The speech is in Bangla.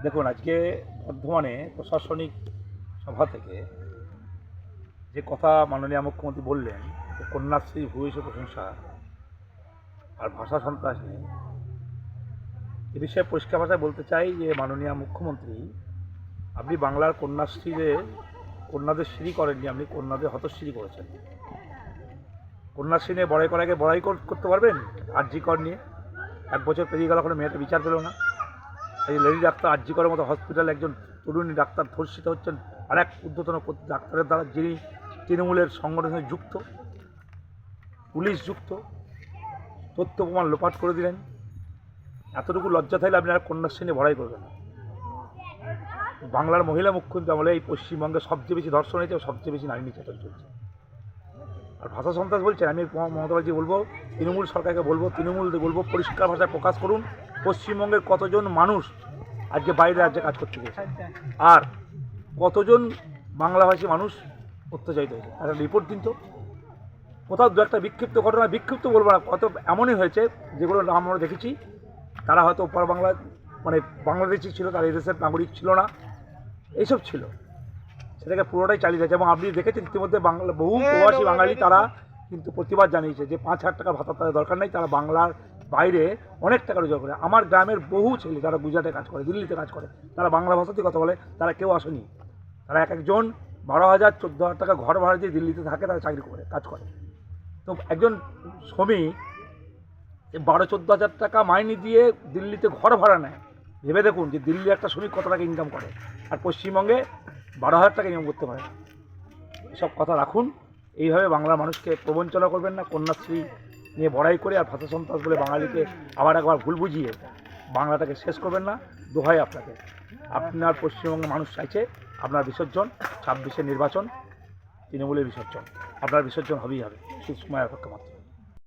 দেখুন, আজকে বর্ধমানে প্রশাসনিক সভা থেকে যে কথা মাননীয় মুখ্যমন্ত্রী বললেন যে কন্যাশ্রী ভূয়সী প্রশংসা আর ভাষা সন্ত্রাস নিয়ে, এ বিষয়ে পরিষ্কার ভাষায় বলতে চাই যে মাননীয় মুখ্যমন্ত্রী, আপনি বাংলার কন্যাদের শ্রী করেননি, আপনি কন্যাদের হতশ্রী করেছেন। কন্যাশ্রী নিয়ে বড়াই করার আগে বড়াই করতে পারবেন? আরজি কর নিয়ে 1 বছর পেরিয়ে গেল, কোনো মেয়েটা বিচার পেল না। এই লেডি ডাক্তার আরজি করের মতো হসপিটালে একজন তরুণী ডাক্তার ধর্ষিত হচ্ছেন আর এক ঊর্ধ্বতন ডাক্তারের দ্বারা, যিনি তৃণমূলের সংগঠনের যুক্ত, পুলিশ যুক্ত, তথ্য প্রমাণ লোপাট করে দিলেন। এতটুকু লজ্জা থাকলে আপনি আর কন্যাশ্রী নিয়ে বড়াই করবেন না। বাংলার মহিলা মুখ্যমন্ত্রী আমলে এই পশ্চিমবঙ্গে সবচেয়ে বেশি ধর্ষণ হয়েছে, সবচেয়ে বেশি নারী নির্যাতন চলছে। আর ভাষা সন্ত্রাস বলছেন, আমি মমতা ব্যানার্জি বলবো, তৃণমূল সরকারকে বলবো, বলবো পরিষ্কার ভাষায় প্রকাশ করুন পশ্চিমবঙ্গের কতজন মানুষ আজকে বাইরে রাজ্যে কাজ করতে গেছে আর কতজন বাংলাভাষী মানুষ অত্যাচারিত হয়েছে, একটা রিপোর্ট দিন তো। কোথাও দু একটা বিক্ষিপ্ত ঘটনা, বিক্ষিপ্ত বলবো না, কত এমনই হয়েছে যেগুলো নাম আমরা দেখেছি, তারা হয়তো ওপার বাংলা মানে বাংলাদেশি ছিল, তারা এদেশের নাগরিক ছিল না, এইসব ছিল। সেটাকে পুরোটাই চালিয়ে যাচ্ছে এবং আপনি দেখেছেন ইতিমধ্যে বাংলা বহু প্রবাসী বাঙালি তারা কিন্তু প্রতিবাদ জানিয়েছে যে 5,000 টাকা ভাতা তাদের দরকার নেই, তারা বাংলার বাইরে অনেক টাকা রোজগার করে। আমার গ্রামের বহু ছেলে যারা গুজরাটে কাজ করে, দিল্লিতে কাজ করে, তারা বাংলা ভাষাতেই কথা বলে, তারা কেউ আসেনি। তারা এক একজন 12,000 14,000 টাকা ঘর ভাড়া দিয়ে দিল্লিতে থাকে, তারা চাকরি করে, কাজ করে। তো একজন শ্রমিক 12-14,000 টাকা মাইনে দিয়ে দিল্লিতে ঘর ভাড়া নেয়। ভেবে দেখুন যে দিল্লি একটা শ্রমিক কত টাকা ইনকাম করে, আর পশ্চিমবঙ্গে 12,000 টাকা ইনকাম করতে পারে। এসব কথা রাখুন। এইভাবে বাংলার মানুষকে প্রবঞ্চনা করবেন না, কন্যাশ্রী নিয়ে বড়াই করে আর ভাষা সন্ত্রাস বলে বাঙালিকে আবার একবার ভুল বুঝিয়ে বাংলাটাকে শেষ করবেন না। দোহাই আপনাকে, আপনার পশ্চিমবঙ্গের মানুষ চাইছে আপনার বিসর্জন, 26-এর নির্বাচন তৃণমূলের বিসর্জন, আপনার বিসর্জন হবেই হবে, সুসময়ের অপেক্ষা মাত্র।